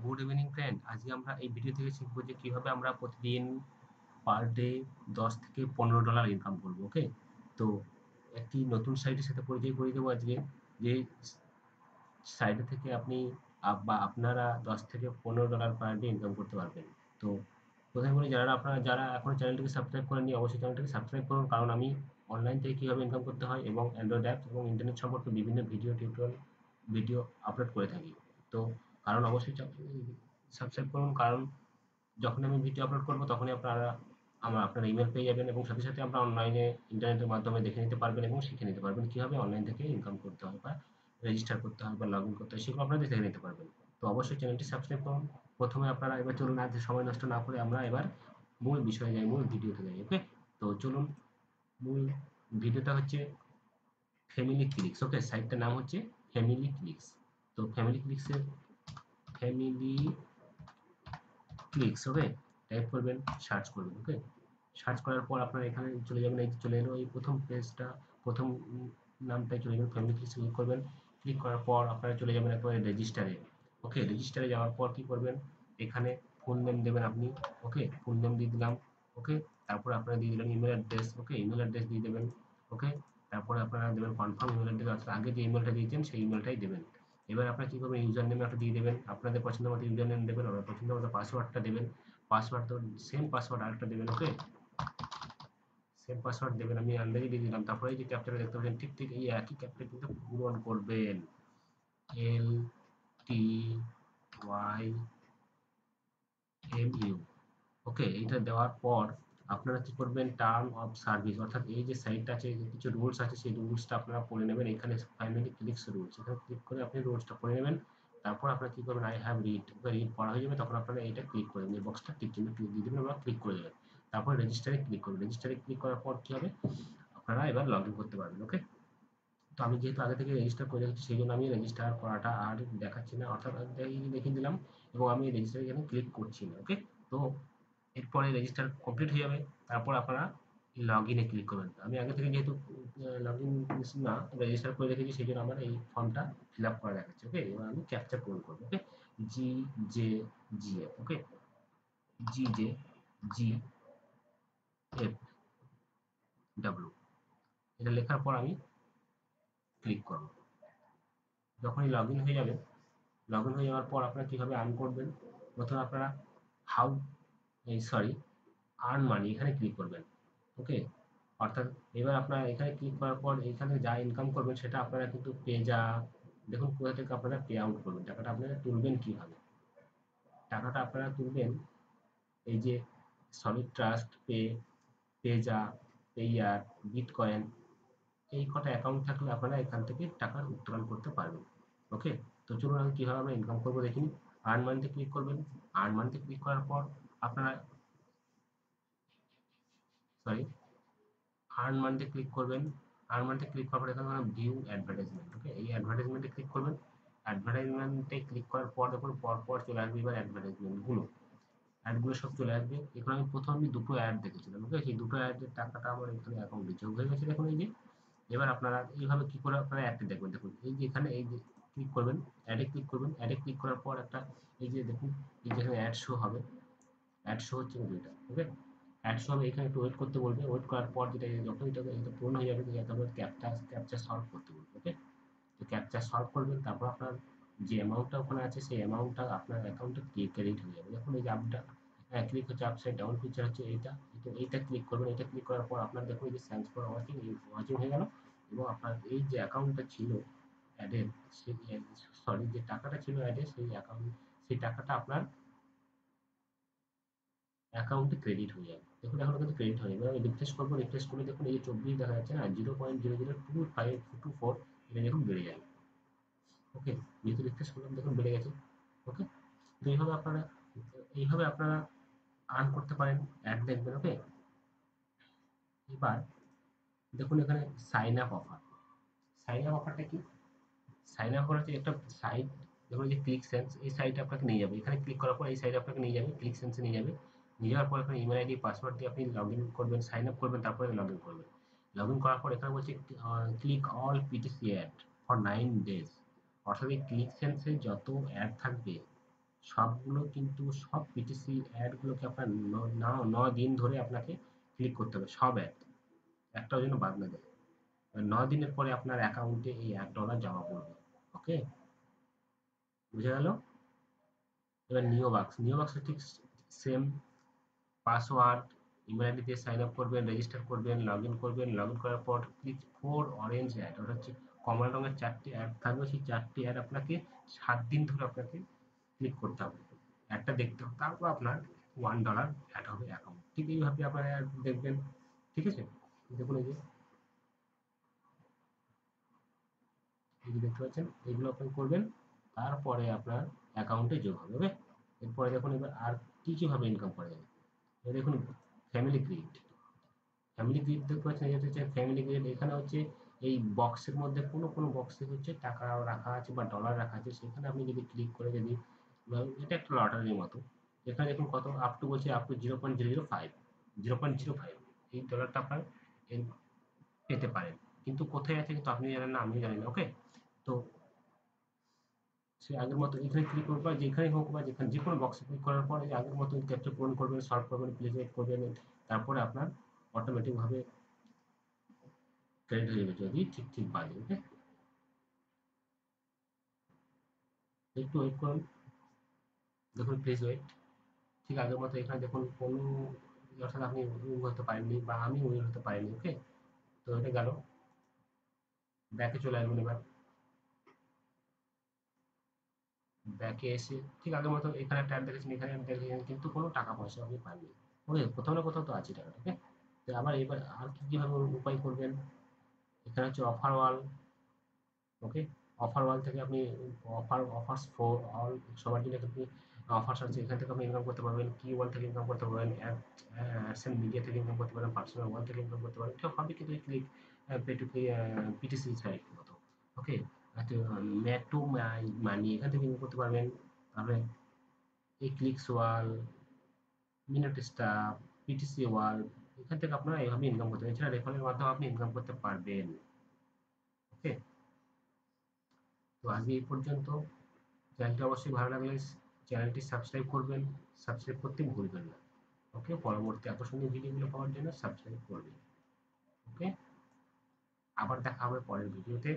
Good evening friend, আজকে আমরা এই ভিডিও থেকে শিখবো যে কিভাবে আমরা প্রতিদিন পার ডে 10 থেকে $15 ইনকাম করবো। ওকে, তো একটি নতুন সাইটের সাথে পরিচয় করিয়ে দেবো আজকে, যে সাইটে থেকে আপনি বা আপনারা 10 থেকে $15 পার ডে ইনকাম করতে পারবেন। তো প্রথমে বলি, যারা এখনো চ্যানেলটিকে সাবস্ক্রাইব করেননি অবশ্যই চ্যানেলটিকে সাবস্ক্রাইব করুন, কারণ আমি অনলাইন থেকে কীভাবে ইনকাম করতে হয় এবং অ্যান্ড্রয়েড অ্যাপ এবং ইন্টারনেট সম্পর্কে বিভিন্ন টিউটোরিয়াল ভিডিও আপলোড করে থাকি। তো কারণ অবশ্যই সাবস্ক্রাইব করুন, কারণ যখন আমি ভিডিও আপলোড করবো তখনই আপনার ইমেল পেয়ে যাবেন এবং সাথে সাথে আমরা অনলাইনে ইন্টারনেটের মাধ্যমে দেখে নিতে পারবেন এবং শিখে নিতে পারবেন কীভাবে অনলাইন থেকে ইনকাম করতে হয় বা রেজিস্টার করতে হয় বা লগ ইন করতে হয়, সেগুলো আপনারা দেখে নিতে পারবেন। তো অবশ্যই চ্যানেলটি সাবস্ক্রাইব করুন। প্রথমে আপনারা এবার চলুন, আর সময় নষ্ট না করে আমরা এবার মূল বিষয়ে যাই, মূল ভিডিওতে যাই। ওকে, তো চলুন, মূল ভিডিওটা হচ্ছে ফ্যামিলি ক্লিকস। ওকে, সাইটটার নাম হচ্ছে ফ্যামিলি ক্লিকস। তো ফ্যামিলি ক্লিকস, ওকে, টাইপ করবেন, সার্চ করবেন। ওকে, সার্চ করার পর আপনারা এখানে চলে যাবেন, এই চলে এলো এই প্রথম পেজটা, প্রথম নামটাই চলে যাবেন, ফ্যামিলি ক্লিকস ক্লিক করবেন। ক্লিক করার পর আপনারা চলে যাবেন একেবারে রেজিস্টারে। ওকে, রেজিস্টারে যাওয়ার পর কি করবেন, এখানে ফুল নেম দেবেন আপনি। ওকে, ফুল নেম দিয়ে দিলাম। ওকে, তারপর আপনারা দিয়ে দিলেন ইমেল অ্যাড্রেস। ওকে, ইমেল অ্যাড্রেস দিয়ে দেবেন। ওকে, তারপরে আপনারা দেবেন কনফার্ম ইমেল অ্যাড্রেস, অর্থাৎ আগে যে ইমেলটা দিয়েছেন সেই ইমেলটাই দেবেন। এবার আপনারা কি করবেন, ইউজার নেম একটা দিয়ে দেবেন, আপনাদের পছন্দ মতো ইউজার নেম দেবেন, আপনার পছন্দ মতো পাসওয়ার্ডটা দেবেন। পাসওয়ার্ড তো সেম পাসওয়ার্ড আরেকটা দেবেন। ওকে, সেম পাসওয়ার্ড দেবেন, আমি আন্দাজে দিয়ে দিলাম। তারপরে এই যে ক্যাপচাটা দেখতে পাচ্ছেন, ঠিক ঠিক এই একই ক্যাপচা কিন্তু পূরণ করবেন। LTYMU। ওকে, এইটা দেওয়ার পর আপনারা কি করবেন, টার্ম অফ সার্ভিস, অর্থাৎ এই যে সাইটটা আছে, কিছু রুলস আছে, সেই রুলসটা আপনারা পড়ে নেবেন। এখানে ফাইনালি ক্লিকস রুলস, এখানে ক্লিক করে আপনি রুলসটা পড়ে নেবেন। তারপর আপনারা কি করবেন, I have read. Okay, read পড়া হয়ে যাবে, তখন আপনারা এটা ক্লিক করে দেবেন, এই বক্সটা টিক চিহ্ন ক্লিক দিয়ে দেবেন বা ক্লিক করে দেবেন। তারপর রেজিস্টারে ক্লিক করবেন। রেজিস্টারে ক্লিক করার পর কি হবে, আপনারা এবার লগ ইন করতে পারবেন। ওকে, তো আমি যেহেতু আগে থেকে রেজিস্টার করে রেখেছি, সেই জন্য আমি রেজিস্টার করাটা আর দেখাচ্ছি না, অর্থাৎ দেখিয়ে দিলাম এবং আমি রেজিস্টার এখানে ক্লিক করছি না। ওকে, তো এরপরে রেজিস্টার কমপ্লিট হয়ে যাবে। তারপর আপনারা লগ ইনে ক্লিক করবেন। আমি আগে থেকে যেহেতু লগ ইন না রেজিস্টার করে রেখেছি, সেই জন্য আমার এই ফর্মটা ফিল আপ করা দেখাচ্ছে। ওকে, এবার আমি ক্যাপচা পূরণ করবো। ওকে, GJGF। ওকে, GJGFW, এটা লেখার পর আমি ক্লিক করবো। যখনই লগ ইন হয়ে যাবে, লগ ইন হয়ে যাওয়ার পর আপনারা কীভাবে আর্ন করবেন, প্রথমে আপনারা হাউ আর্ন মানি এখানে ক্লিক করবেন। ওকে, অর্থাৎ এবার আপনারা এখানে ক্লিক করার পর এখানে যা ইনকাম করবেন সেটা আপনারা কিন্তু দেখুন কোথা থেকে আপনারা পে আউট করবেন, টাকাটা আপনারা তুলবেন কিভাবে। টাকাটা আপনারা তুলবেন এই যে solid trust pay, Payza, pair, bitcoin, এই কটা অ্যাকাউন্ট থাকলে আপনারা এখান থেকে টাকা উত্তোলন করতে পারবেন। ওকে, তো চলুন আমি কীভাবে আমরা ইনকাম করবো দেখিনি। আর্ন মানিতে ক্লিক করবেন। আর্ন মানিতে ক্লিক করার পর আপনারা সরি আর্ন মানিতে ক্লিক করবেন। আর্ন মানিতে ক্লিক করার পর এখানে ভিউ অ্যাডভার্টাইজমেন্ট। ওকে, এই অ্যাডভার্টাইজমেন্টে ক্লিক করবেন। অ্যাডভার্টাইজমেন্টে ক্লিক করার পর দেখুন পরপর চলে আসবে এবার অ্যাডগুলো সব চলে আসবে। এখানে আমি প্রথমে দুটো অ্যাড দেখেছিলাম। ওকে, সেই দুটো অ্যাডের টাকাটা আমার এখানে অ্যাকাউন্টে যোগ হয়ে গেছে, দেখুন এই যে। এবার আপনারা এইভাবে কি করে আপনারা অ্যাডটি দেখবেন, দেখুন এই যে এখানে এই যে ক্লিক করবেন, অ্যাডে ক্লিক করবেন। অ্যাডে ক্লিক করার পর একটা এই যে দেখুন এই যে এখানে অ্যাড শো হবে, অ্যাড শো হচ্ছে কিন্তু এটা। ওকে, অ্যাড শো হবে, এখানে একটু ওয়েট করতে বলবে। ওয়েট করার পর যেটা যখন এটা পূর্ণ হয়ে যাবে, তারপর ক্যাপচা সলভ করতে বলবে। ওকে, তো ক্যাপচা সলভ করবেন, তারপর আপনার যে অ্যামাউন্টটা ওখানে আছে সেই অ্যামাউন্টটা আপনার অ্যাকাউন্টে ক্রেডিট হয়ে যাবে। দেখুন এই যে আপটা ক্লিক হচ্ছে, আপসাইড ডাউন পিকচার হচ্ছে এইটা, তো এইটা ক্লিক করবেন। এটা ক্লিক করার পর আপনার দেখুন এই যে থ্যাঙ্কস ফর ওয়াচিং, এই ওয়াচিং হয়ে গেল এবং আপনার এই যে অ্যাকাউন্টটা ছিল অ্যাডের, সেই যে টাকাটা ছিল অ্যাডের, সেই টাকাটা আপনার অ্যাকাউন্টে ক্রেডিট হয়ে যাবে। দেখুন এখনো কিন্তু ক্রেডিট হয়নি। এবার আমি রিফ্রেশ করবো, রিফ্রেশ করলে দেখুন এই যে 24 দেখা যাচ্ছে না, 0.002524, এটা দেখুন বেড়ে যাবে। ওকে, যেহেতু রিফ্রেশ করলাম দেখুন বেড়ে গেছে। ওকে, তো এইভাবে আপনারা আর্ন করতে পারেন, অ্যাড দেখবেন। ওকে, এবার দেখুন এখানে sign up offer. Sign up অফারটা কি, সাইন আপ করার হচ্ছে একটা সাইট, দেখুন এই যে ক্লিক সেন্স, এই সাইটে আপনাকে নিয়ে যাবে। এখানে ক্লিক করার পর এই সাইটে আপনাকে নিয়ে যাবে, ক্লিক সেন্সে নিয়ে যাবে। নিয়ে যাওয়ার পর এখানে ইমেল আইডি পাসওয়ার্ড দিয়ে আপনি লগ ইন করবেন, সাইন আপ করবেন, তারপরে লগ ইন করবেন। লগ ইন করার পর এখানে বলছে click all PTC ad for 9 days, অর্থাৎ এই ক্লিক সেন্সে যত অ্যাড থাকবে সবগুলো কিন্তু সব পিটিসি অ্যাডগুলোকে আপনার 9 দিন ধরে আপনাকে ক্লিক করতে হবে, সব অ্যাড, একটাও যেন বাদ না যায়। 9 দিনের পরে আপনার অ্যাকাউন্টে এই $1 জমা পড়বে। ওকে, বুঝে গেল? এবার নিও বাক্স ঠিক সেম, পাসওয়ার্ড, ইমেল আইডি দিয়ে সাইন আপ করবেন, রেজিস্টার করবেন, লগ ইন করবেন। লগ ইন করার পর ক্লিক ফোর অরেঞ্জ অ্যাড, ওটা হচ্ছে কমলা রঙের 4টি অ্যাড থাকবে। সেই 4টি অ্যাড আপনাকে 7 দিন ধরে আপনাকে ক্লিক করতে হবে, অ্যাডটা দেখতে হবে। তারপর আপনার $1 অ্যাড হবে অ্যাকাউন্ট। ঠিক এইভাবে আপনার অ্যাড দেখবেন। ঠিক আছে, দেখুন এই যে দেখতে পাচ্ছেন, এগুলো আপনি করবেন, তারপরে আপনার অ্যাকাউন্টে যোগ হবে। ওকে, এরপরে দেখুন এবার আর কি কিভাবে ইনকাম করা যাবে। এবার দেখুন ফ্যামিলি ক্রিয়েট, ফ্যামিলি গ্রিড দেখতে পাচ্ছেন, এটা হচ্ছে ফ্যামিলি গ্রিড। এখানে হচ্ছে এই বক্সের মধ্যে কোনো বক্সে হচ্ছে টাকা রাখা আছে বা ডলার রাখা আছে, সেখানে আপনি যদি ক্লিক করে যদি, এটা একটা লটারির মতো। এখানে দেখুন কত আপ টু বলছে, আপ টু 0.005, 0.05 এই ডলারটা আপনার পেতে পারেন। কিন্তু কোথায় আছে কিন্তু আপনি জানেন না, আমিও জানি না। ওকে, তো সে আগের মতো এখানে ক্লিক করবে, যেখানে হোক বা যেখানে যে কোনো বক্সে ক্লিক করার পরে আগের মতো ক্যাপচা পূরণ করবেন, সলভ করবেন, প্লেস করবেন। তারপরে আপনার অটোমেটিকভাবে ক্রেডিট হয়ে যাবে যদি ঠিক ঠিক বাজে। ওকে, একটু ওয়েট করুন, দেখুন প্লিজ ওয়েট। ঠিক আগের মতো এখানে দেখুন কোনো, অর্থাৎ আপনি উইন হতে পারেননি বা আমি উইন হতে পারিনি। ওকে, তো এটা গেল, ব্যাকে চলে আসবেন। এবার ব্যাকে এসে ঠিক আগের মতো এখানে ট্যাব দেখেছেন, এখানে দেখেছেন, কিন্তু কোনো টাকা পয়সা আপনি পাননি। ওকে, কোথাও না কোথাও তো আছে টাকা। ওকে, তো আবার এবার আর কি কিভাবে উপায় করবেন, এখানে হচ্ছে অফার ওয়াল। ওকে, অফার ওয়াল থেকে আপনি অফার্স ফর অল, সবার জন্য আপনি অফার্স আছে, এখান থেকে আপনি ইনকাম করতে পারবেন। কি ওয়াল থেকে ইনকাম করতে পারবেন, অ্যাডস এন্ড মিডিয়া থেকে ইনকাম করতে পারেন, পার্সোনাল ওয়াল থেকে ইনকাম করতে পারেন। সব হবে কিন্তু click pay to PTC site মতো। ওকে, ম্যাট টু মানি এখান থেকে ইনকাম করতে পারবেন। তাহলে এই ক্লিকস ওয়াল, মিনিট স্টাফ, পিটিসি ওয়াল, এখান থেকে আপনারা এইভাবে ইনকাম করতে পারেন। এছাড়া রেফারের মাধ্যমে আপনি ইনকাম করতে পারবেন। ওকে, তো আজকে এই পর্যন্ত। চ্যানেলটি অবশ্যই ভালো লাগলে চ্যানেলটি সাবস্ক্রাইব করবেন, সাবস্ক্রাইব করতে ভুলবেন না। ওকে, পরবর্তী আকর্ষণীয় ভিডিওগুলো পাওয়ার জন্য সাবস্ক্রাইব করবেন। ওকে, আবার দেখা হবে পরের ভিডিওতে।